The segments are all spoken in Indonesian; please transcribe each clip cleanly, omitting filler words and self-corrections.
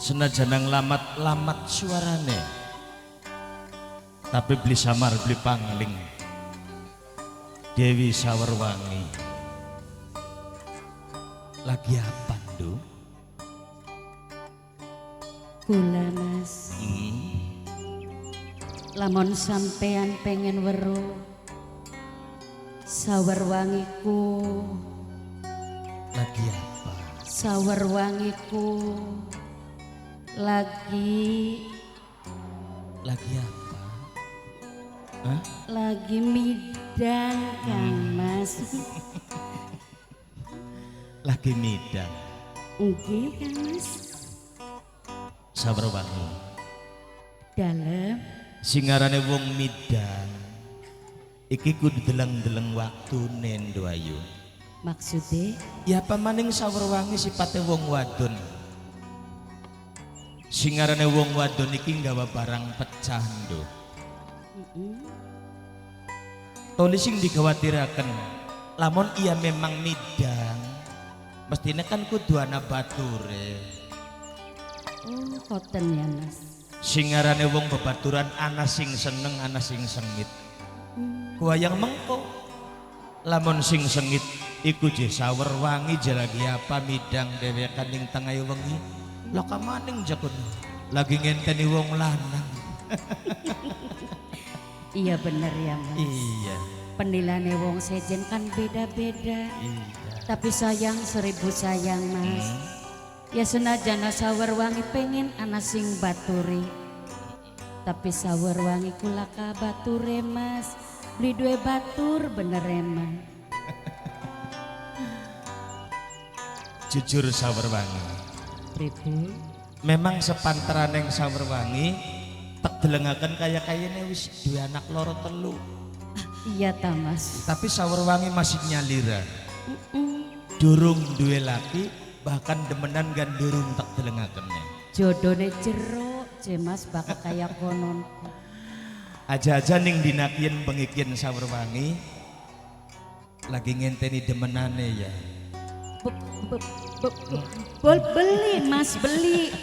Senajan nang lamat suarane, tapi beli samar beli pangling. Dewi Sawerwangi lagi apa Ndu? Kula Mas, lamun sampean pengen weruh Sawerwangiku, Lagi apa? Sawerwangiku lagi Apa? Hah? lagi midang Kang Mas. Lagi midang. Nggih Kang Mas. Sawerwangi. Dalem Singarane wong midang. Iki kudu deleng-deleng waktune Ndu Ayu. maksudnya Ya pamaning Sawerwangi sipate wong wadon. Singarane wong wadon iki nggawa barang pecah Ndu. Toli sing dikhawatiraken lamun ia memang midang mestine kan kudu ana bature. oh koten ya Mas. Singarane wong bebaturan ana sing seneng ana sing sengit. Kuwayang mengko lamun sing sengit iku je Sawerwangi je lagi apa midang dhewekan ning tengah wengi. Lah kamaning jakun lagi ngenteni wong lanang. Iya bener ya Mas. Iya. Penilane wong sejen kan beda-beda. Iya. Tapi sayang seribu sayang Mas. Ya senajan Sawerwangi pengen ana sing baturi. Tapi Sawerwangi kula ka bature Mas. Beli dua batur bener emang. Jujur Sawerwangi. Pripun? Memang sepantaran yang Sawerwangi tak delengaken kaya-kayane wis duwe anak loro telu. Iya ta Mas. Tapi Sawerwangi masih nyalira. Durung duwe laki bahkan demenan gan durung tak delengakene. Jodone jero je Mas bakal kaya konon. Aja-aja ning dinakien pengikien Sawerwangi lagi ngenteni demenane ya. Beli Mas beli.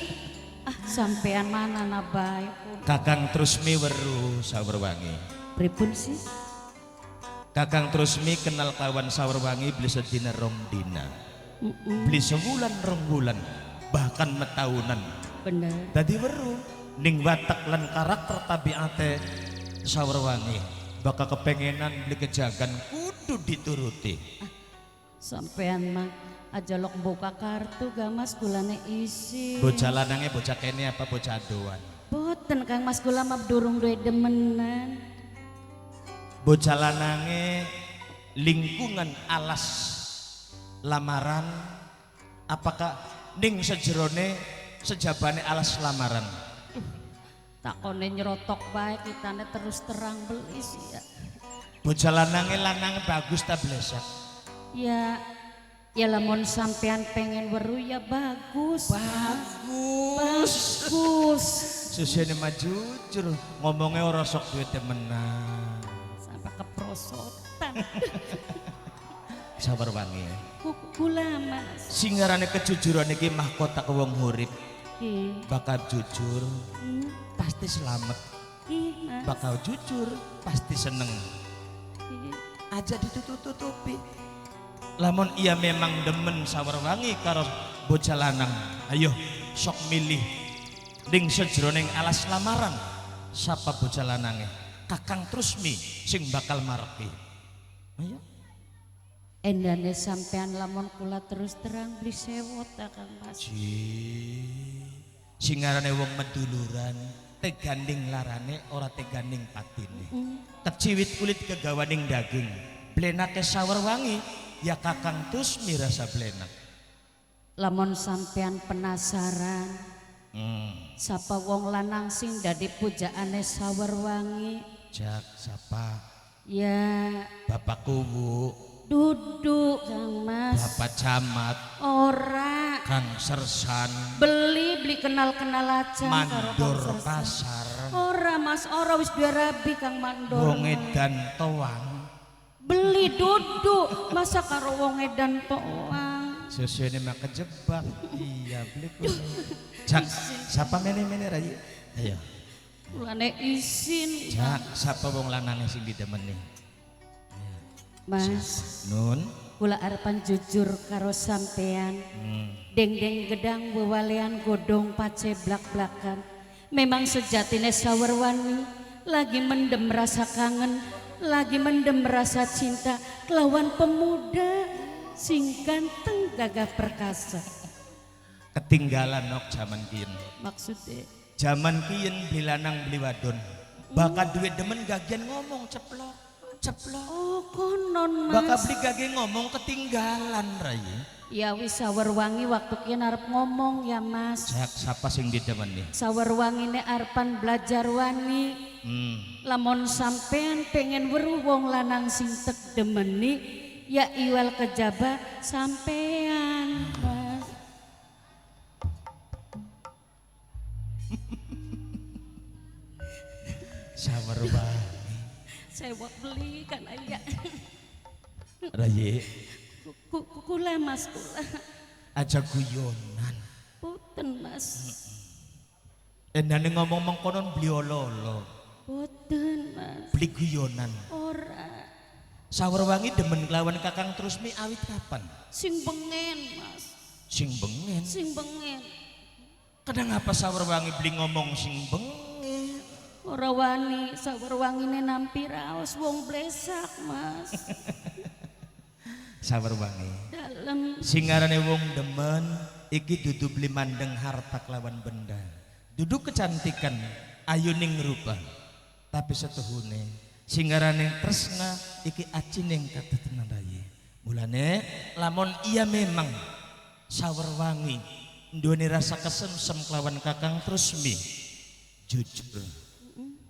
Ah sampean mana nabai pun. Kakang Trusmi weruh Sawerwangi. Pripun sih? Kakang Trusmi kenal kawan Sawerwangi beli sedina rong dina. Beli sebulan rong bulan bahkan metahunan. Bener. Dadi weruh ning watak lan karakter tabiate Sawerwangi bakal kepengenan beli kejagan kudu dituruti. Sampean mah aja lok buka kartu gak Mas gulane isi. Bocah lanange bocah kene apa bocah adoan? Boten Kang Mas gula mah durung duwe demenan. Bocah lanange lingkungan alas lamaran apakah ning sejerone sejabane alas lamaran? Takone nyerotok bae kitane terus terang beli sih ya. Bocah lanange bagus ta blesak? Ya lamun sampean pengen weruh ya bagus. Bagus. Susine mah jujur ngomongnya ora sok duwe temenan. Sampai keprosotan. Sawerwangi. Kula Mas. Singarane kejujuran iki mahkota ke wong urip. Bakal jujur pasti selamat. Mas. Bakal jujur pasti seneng. Aja ditutup-tutupi. Lamun ia memang demen Sawerwangi karo bocah lanang, ayo sok milih ning sejroning alas lamaran sapa bocah lanange Kakang Trusmi sing bakal mareki. Ayo Endane sampean lamun kula terus terang beli sewot ta Kang Mas. singarane wong meduluran teganding larane ora teganding patine. Keciwit kulit kegawaning daging blenake Sawerwangi ya Kakang Trusmi rasa blenak. Lamun sampean penasaran sapa wong lanang sing dadi pujaane Sawerwangi? Jak sapa? Ya Bapakku Bu. duduk Kang Mas. Bapak Camat. Ora Kang Sersan. beli kenal-kenal aja karo Kang Mandor Sersan. pasar. Ora Mas, ora wis dua rabi Kang Mandor. Wong edan toang. Beli duduk masa karo wong edan toang. Susu ini mah kejebak. Iya, beli kudu. Jak, siapa mene Rayi? Ayo. Kulane izin. Jak, siapa wong lanang sing didemeni? Mas, Nun. kula arepan jujur karo sampean. Deng-deng gedang wewalean godong pace blak-blakan. Memang sejatine sawerwani lagi mendem rasa kangen, lagi mendem rasa cinta kelawan pemuda sing ganteng gagah perkasa. Ketinggalan nok zaman kiyen. Maksudnya Zaman kiyen beli lanang beli wadon. Bakal duit demen gagian ngomong ceplok. oh konon Bakal mas. beli gagian ngomong ketinggalan Rayi. Ya wis sawerwangi waktu kian arep ngomong ya mas. Jak, siapa sing didemeni? Sawerwangi ne arepan belajar wani. Lamun sampean pengen weruh wong lanang sing tek demeni ya iwal kejaba sampean mas. Sawerwangi. Saya mau beli kan ayah. Rayi. Kula mas kula. Aja guyonan. Boten mas. Endane ngomong mengkonon beli ololo. Boten mas. Beli guyonan. Ora. Sawerwangi demen kelawan Kakang Trusmi awit kapan? Sing bengen mas. Sing bengen. Sing bengen. Kadang apa Sawerwangi beli ngomong sing bengen? Ora wani sawerwangine nampi raos wong blesak mas. Sawerwangi. Dalem. Singarane wong demen iki dudu beli mandeng harta kelawan benda. Dudu kecantikan ayuning rupa. Tapi setuhune singarane tresna iki acining katetenan Rayi. Mulane lamun iya memang Sawerwangi nduweni rasa kesemsem kelawan Kakang Trusmi. Jujur.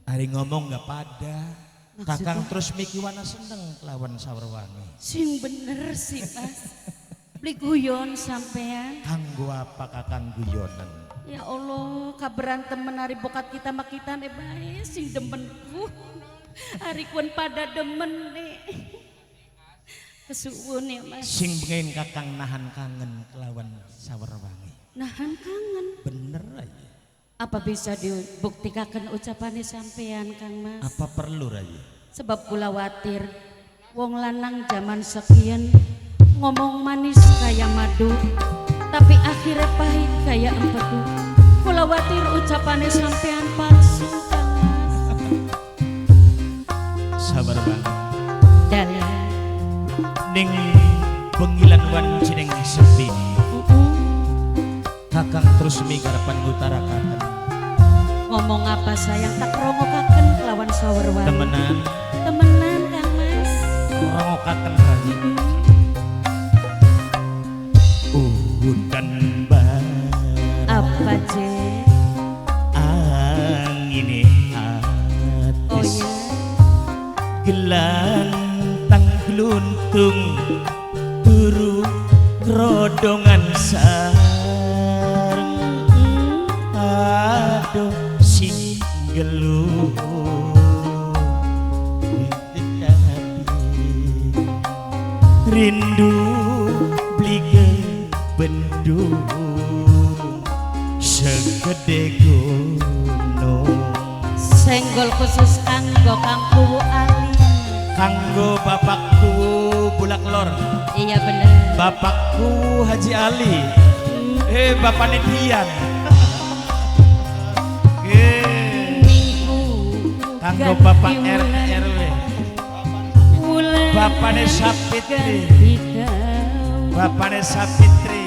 Ari ngomong gak pada. Kakang Trusmi kiwana seneng kelawan Sawerwangi. Sing bener sih mas. Beli guyon sampean. Kanggo apa Kakang guyonan? Ya Allah, kaberantem menari bokat kita makitan bae sing demenku. Ari kun pada demen nih. Kesuwun ya mas. Sing bengen Kakang nahan kangen kelawan Sawerwangi. Nahan kangen. Bener aja. Apa bisa dibuktikan ucapannya sampean Kang Mas? Apa perlu Rayi? Sebab kula watir wong lanang zaman sekian ngomong manis kayak madu, tapi akhirnya pahit kayak empedu. Kula watir ucapannya sampean palsu Kang Mas. Sabar banget. Dalam Ning bengilan wan cineng sepi. Kakang Trusmi karepan ngutarakan. ngomong apa sayang tak rongokaken kelawan sawerwan. Temenan. Temenan Kang Mas. Rongokaken Rayi. Udan bar. Apa je? Angine Oh atis. ya. Gelantang gluntung turu krodongan sareng. Aduh sing geluh rindu blige bendung segede gunung. Senggol khusus kanggo Kang Kuwu Ali. Kanggo bapakku Bulak Lor, Iya bener. bapakku Haji Ali, bapaknya Dian. Minggu Kanggo ganti bapak wulan, RW, wulan bapaknya Sapitri, ganti gawe. bapaknya Sapitri,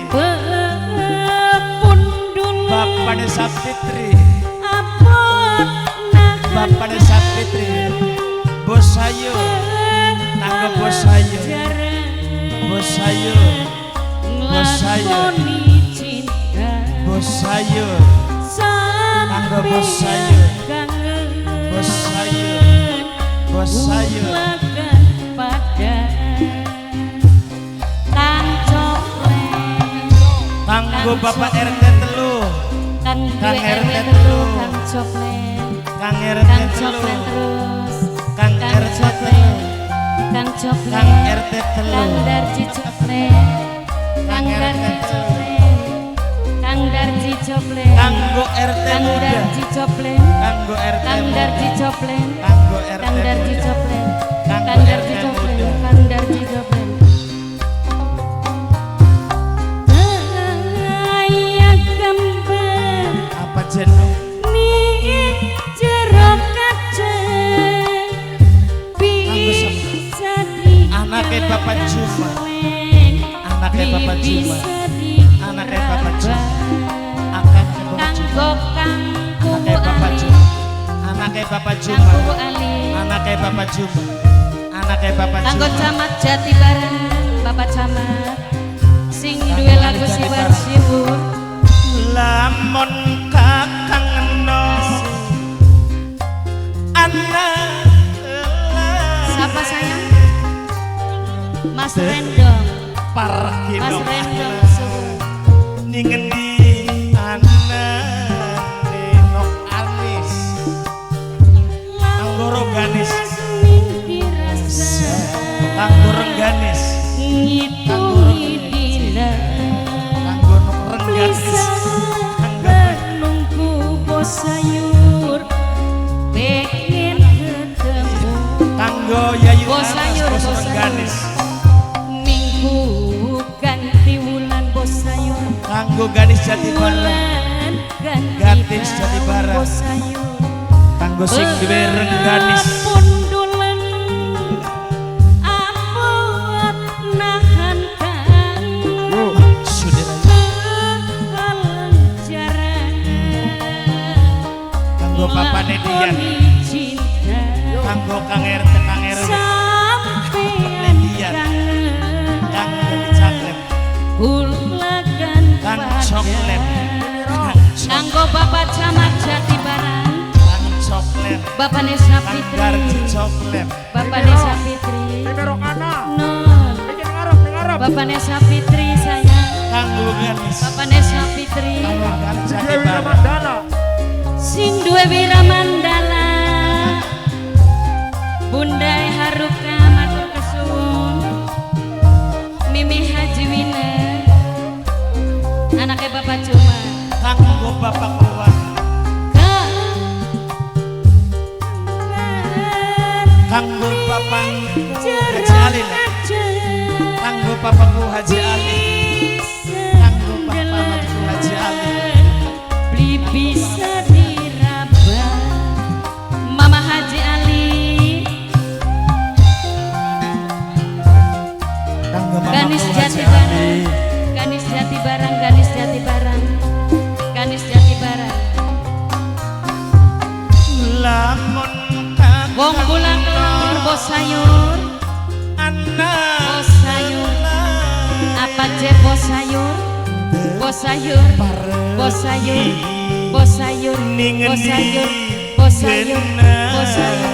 Pun dulu bapaknya Sapitri, apot nah bapaknya Sapitri, bos sayu, tangga bos sayu, bos sayu, bos sayu, nglakoni cinta bos sayu, sampai bos sayu, kangen bos sayu, bos sayu. ulakan pada Kang Coklet Kanggo bapak RT telu, Kang Kang RW RT telu telu. Kang Coklet Kang RT Kang telu, Coklet terus Kang Kang RT Coklet Kang Coklet Kang RT telu, Kang Darji Coklet Kang Darji Copleng, Kang Darji Copleng, Kanggo RT Kang muda. Darji Copleng, Kanggo RT Kang muda. Darji Copleng, Kanggo RT Kang Darji muda. Copleng, Kanggo Kang Darji RT Copleng, muda. Kang Darji Copleng. Ayah gambar Apa jeneng? mie jero kaca bisa di Anaknya Bapak Juma. Anaknya Bapak Juma. Anaknya Bapak Juma. Anaknya Bapak Juma. Kanggo Anaknya Bapak Ali, Juma. Anaknya Bapak Juma. Kanggo Ali, Anaknya Bapak Juma. Anaknya Bapak Kanggo Juma. Camat Jatibarang, Bapak Camat sing duwe lagu siwar siwur. Lamun kakang eno anak Siapa sayang? Mas Rendong, parah Mas kino Rendong suwur. ning ngendi anak nok anis kanggo roganis kanggo rengganis ngitungi dina kanggo nok rengganis kanggo nunggu bos sayur pengen ketemu kanggo yayu Bos sayur, bos bos rengganis minggu ganti wulan bos sayur kanggo ganis jati barang wulan Gadis Jatibarang. bos sayur kanggo sing duwe rengganis pundulan abot nahan kan sudah kanggo papane Dian kanggo Kang RT Kang RW Kang Dadi Caklep Kang Coklet Kanggo Bapak Camat Jatibarang, Kang Coklet Bapak Nesa Kang Fitri, Darji Coklet Bapak Nesa Fitri, non, Bapak Nesa Fitri sayang, kanggo ganis Bapak Nesa Fitri, kanggo ganis Jatibarang sing duwe Wiramandala, Bunda Haruka matur kesuwun, Mimi Haji Wina, anaknya Bapak Cuma, kanggo Bapak Kuat kanggo Bapak Haji Ali kanggo Bapakku Haji Ali kanggo Bapakku Haji Ali beli bisa diraba Mama Haji Ali kanggo Ganis Mamaku Haji Jatibarang Ali Ganis Jatibarang Ganis Jatibarang Ganis Jatibarang lamun Wong pulang kelor bos sayur anak bos sayur apa je bos sayur bos sayur bos sayur bos sayur bos sayur bos sayur bos sayur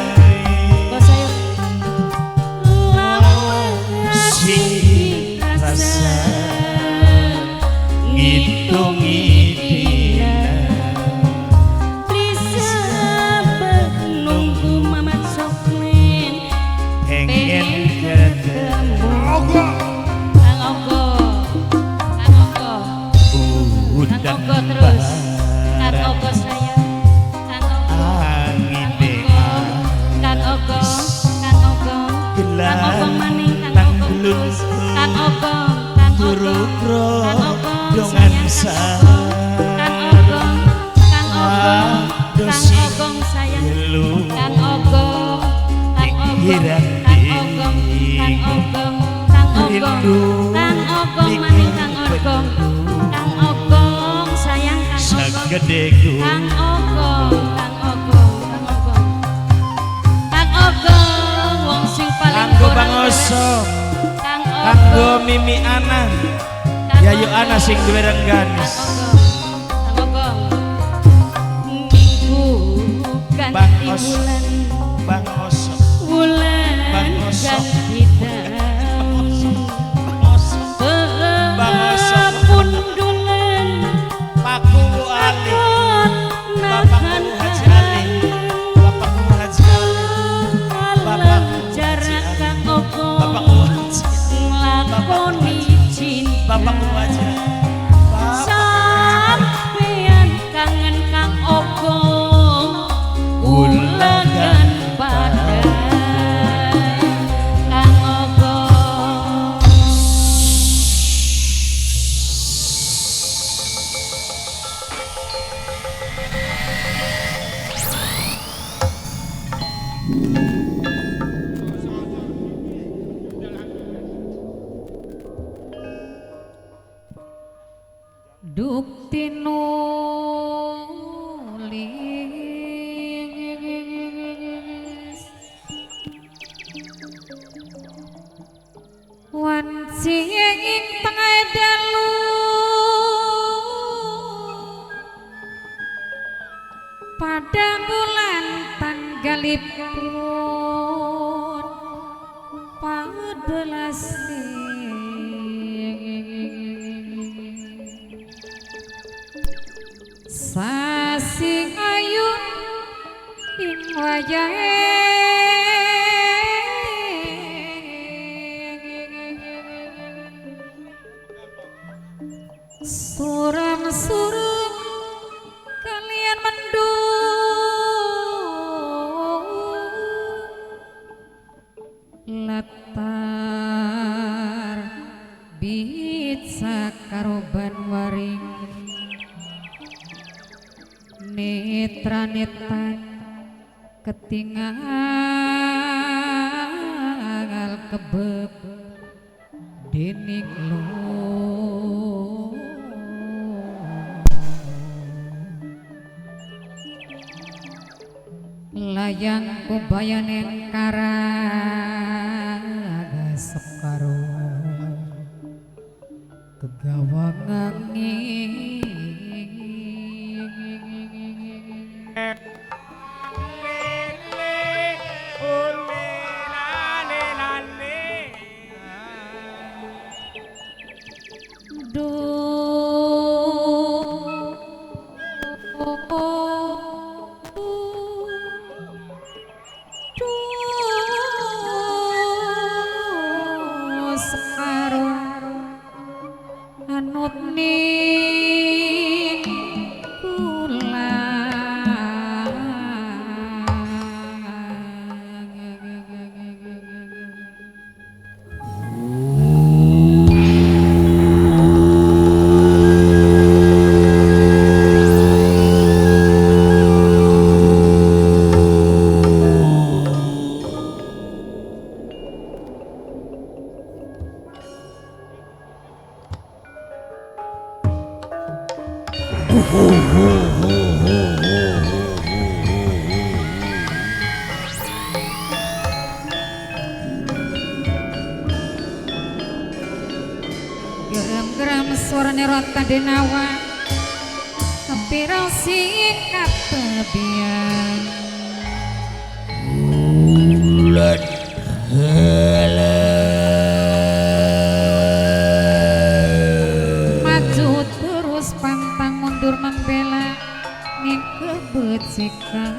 bos sayur si rasa ngitungi dina bisa nunggu Mama Coklen pengen ketemu Kang Ogo Kang Ogo udan Kang Ogo terus Kang Ogo sayang Kang Ogo angin Kang Ogo Kang Ogo Kang Ogo maning Kang Ogo terus Kang Ogo Kang Ogo Turukro Kang Ogo dongan sayang Kang sa Ogo Kang Ogo dosi Kang Ogo sayang gelu Kang Ogo Kang Ogo Pikiran Kang Ogo Kang Ogo Kang Ogo rindu Kang Ogo maning Kang Ogo Kang Ogo sayang Kang Ogo sagedeku Kang Ogo Kang Ogo Kang Ogo Kang Ogo wong sing paling kanggo kurang Bang Oso Kang Ogo kanggo Mimi Ana Kang Yayu Ogo. Ana sing duwe rengganis Kang Ogo minggu Bang ganti Os. bulan Bang Oso bulan Bang Oso. ganti tahun Bang Oso Bang Oso. pundulan Paku Ali nahan Bapakku Haji Ali Bapakku Haji Ali alam jarak Kang Ogo Bapakku Haji nglakoni cinta Bapakku Dukti nulis wanci ing tengah dalu pada bulan tanggalipun 14 sasi ayu ing wayahe suram-suram kalian mendung latar bit sakaroban waring netra-netra ketinggal kebeb dening lo layang kubayanen karaga sekaro kegawangangi geram-geram suarane rota denawa kepirau sikat tebian bulan maju terus pantang mundur membela ning kebecikan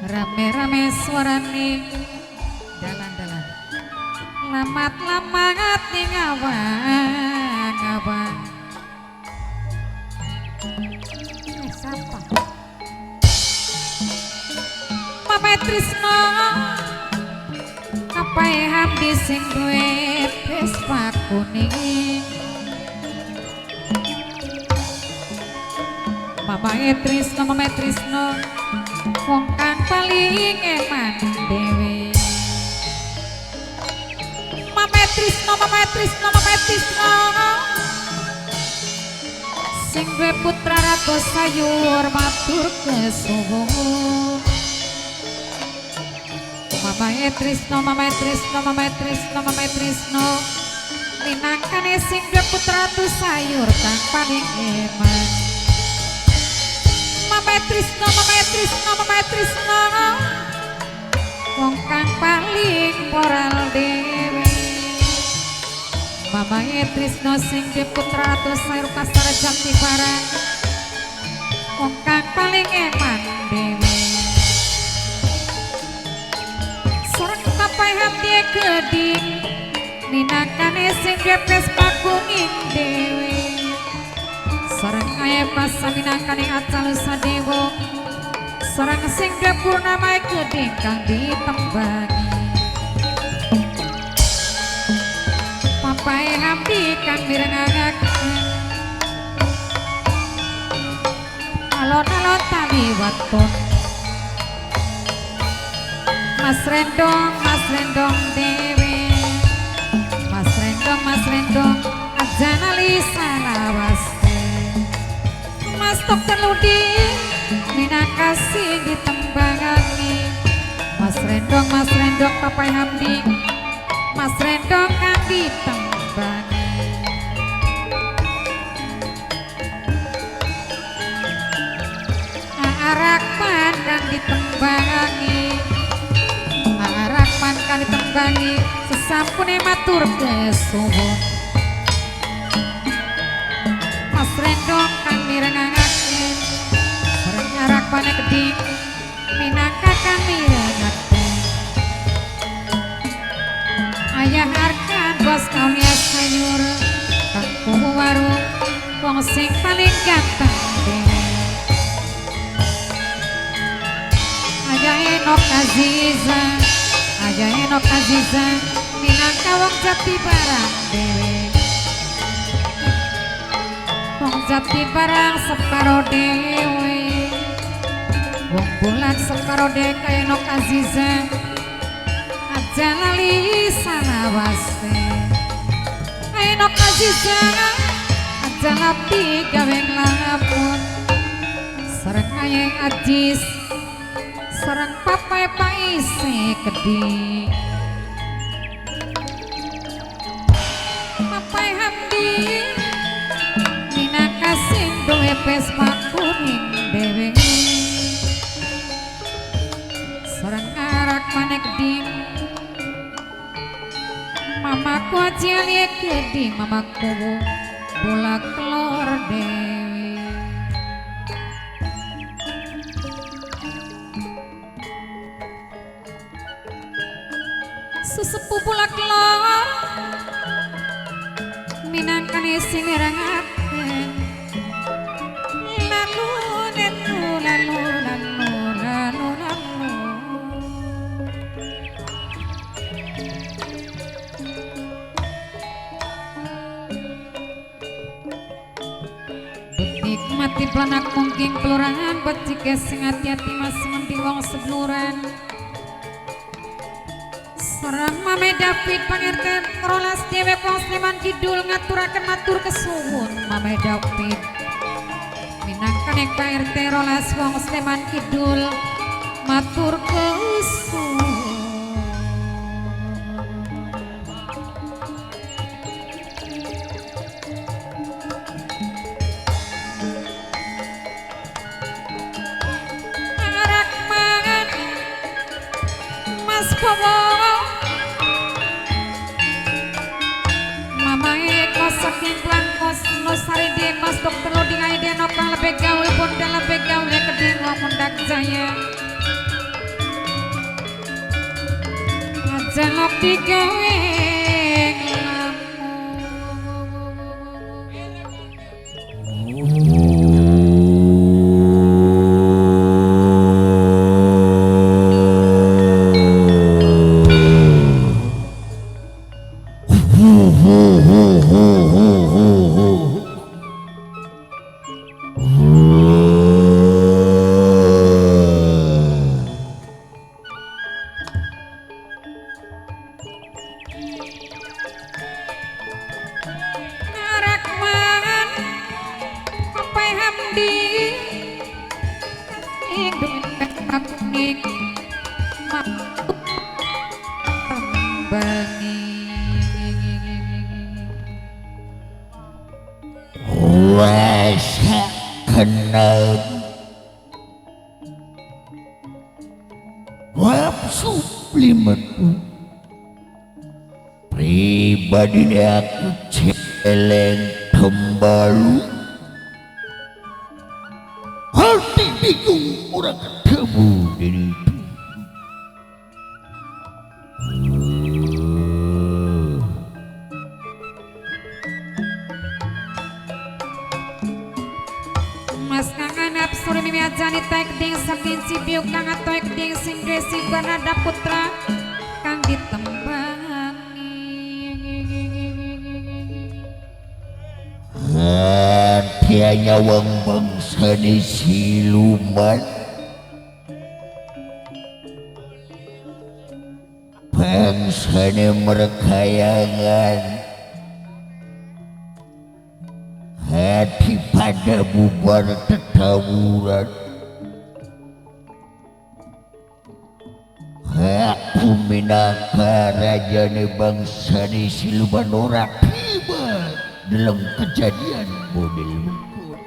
rame-rame suarane dalan-dalan lamat-lamat ning awang-awang sapa Mama Trisno kapae hamdi sing duwe Vespa kuning Mama Trisno wong kang paling eman dewe Mama Trisno sing duwe putra ratu sayur matur kesuwun Mama Trisno minangkane sing duwe putra ratu sayur kang paling eman Mama Trisno wong kang paling moral dewe Mama Trisno sing di putra ratu sayur pasar Jatibarang wong kang paling eman dewe sareng kapai hati geding minangkane sing di Vespa kuning dewe sareng aya masa minangkane acal sadewo sareng sing purnama gedhe kang ditembangi papae hamdi kang mirengaken alon-alon tami waton Mas Rendong dewe untuk Papai Hamdi Mas Rendo kang ditembangi Arakman kang ditembangi Arakman kang ditembangi sesampune matur kesuwun Mas Rendo kang mirengaken sareng arakmane kedhi minangka kang mirengaken Ayah Arkan bos kaunya sayur kang kuhu warung wong sing paling ganteng dewe Aja Enok Aziza Aja Enok Aziza minangka wong jati barang dewe wong jati barang separo dewe wong bulan separo dewe kaya Enok Aziza aja lali salawase Enok Aziza aja lapi gawe nglamun sareng ayeng Ajis sareng Papai Paise kedhi Papai Hamdi minangka sing duwe Vespa kuning dewe sareng arakmane kedhi Mamaku aja liek kedhi mamaku bola kelor dewe sesepuh bola kelor minangkane sing mirengaken lalu lalu lalu lalu lalu lalu Nikmati planak mungkin kelurahan buat jika sing hati-hati mas mending wong sebluran Serang Mame David pangerten rolas dewek wong Sleman Kidul ngaturaken matur kesuwun Mame David minangka nek PRT rolas wong Sleman Kidul matur kesuwun Mama Eko saking Plangkos Nosari di Mas Dokter Loding Aiden Nopang lebih gaul pun dan lebih gaul keding Mundak Jaya Ajalok digawe rasa kenal wap sublimetu pribadi aku celeng kembali hati bingung orang ketemu diri Mas kangen absuri mimi ajani taik ding saking cibiuk kang atoik ding sing dressing Banada Putra kang ditembangi hatianya wong bangsa di siluman bangsa ni merekayangan hati pada bubar tetawuran hati Aku minangka rajane bangsa di siluman ora tiba dalam kejadian model mengkono.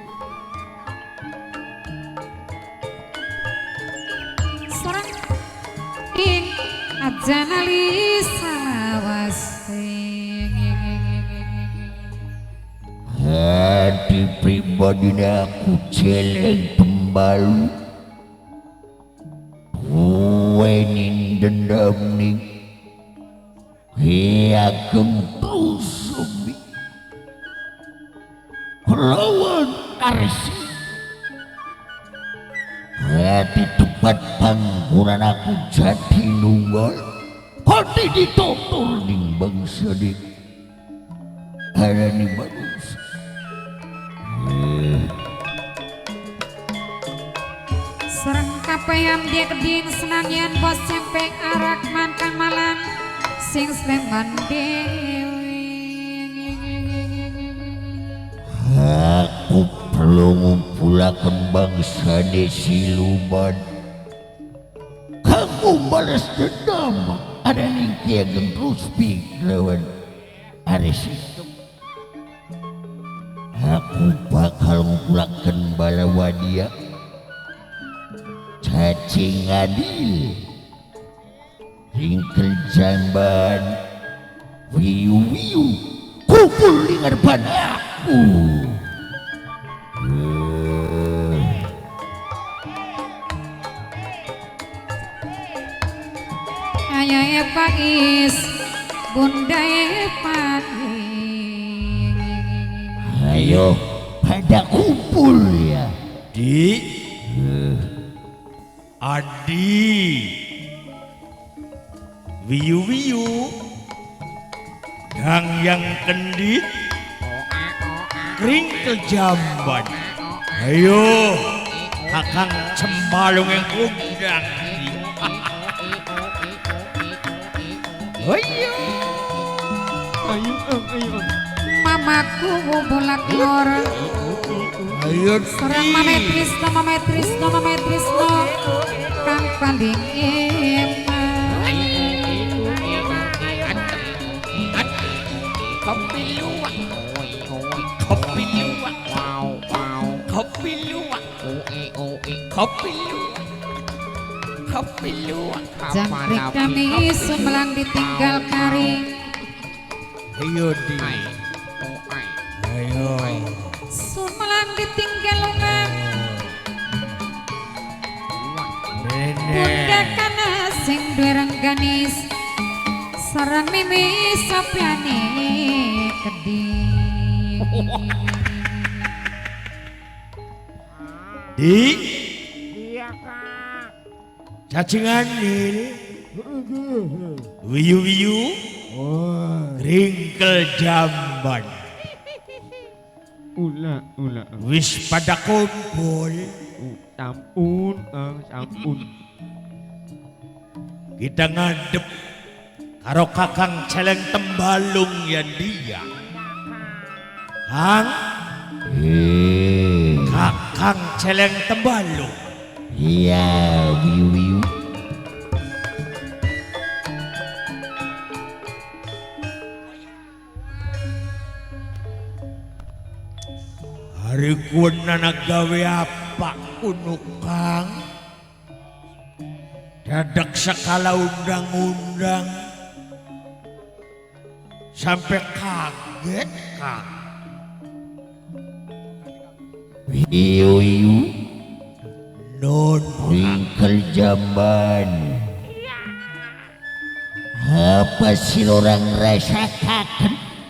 Sorang ing ajanali salawasing. Hati pribadina aku celeng tembalu. Wenin dendam ning ageng tusumi lawan arsi. Hati tepat pangguran aku jadi nunggal. Hati ditutur ning bangsa di ada ni manusia. Serang kapehan dia keding senangian bos cempeng arak mankan malam sing sleman dewi. Aku perlu ngumpulakan bangsa di siluman. Kamu balas dendam. Ada ningki yang terus lawan Aris itu. Aku bakal ngumpulakan balawadia. Cacing adil ringkel jamban wiu-wiu kumpul di ngadepan aku. Ayah Epais Bunda Epais. Ayo pada kumpul ya. Di Adi Wiyu-wiyu Gang yang kendit Kringkel jamban. Ayo Kakang Cembalung yang undang. Ayo Mamaku bolak lor. Ayo Serang Mame Trisno Kang paling emak. Kopi luwak Kopi luwak Kopi luwak Kopi luwak Kopi luwak. Jangkrik kami sumelang ditinggal kari. Ayo di Ayo Sumelang ditinggal lungan. Bunda Nenek kana sing duwe rengganis. Sarang mimi sapiane keding. Di Cacingan ini Wiyu-wiyu Kringkel jamban. Ula. Wis pada kumpul. Sampun, sampun. Kita ngadep karo Kakang Celeng Tembalung yang dia. Kang Kakang Celeng Tembalung. Ya wiu-wiu. Hari kuna gawe apa kuno Kang? Dadak sekala undang-undang sampai kaget Kang. Wiu-wiu Non ringkel jamban. Apa sih orang rasakan?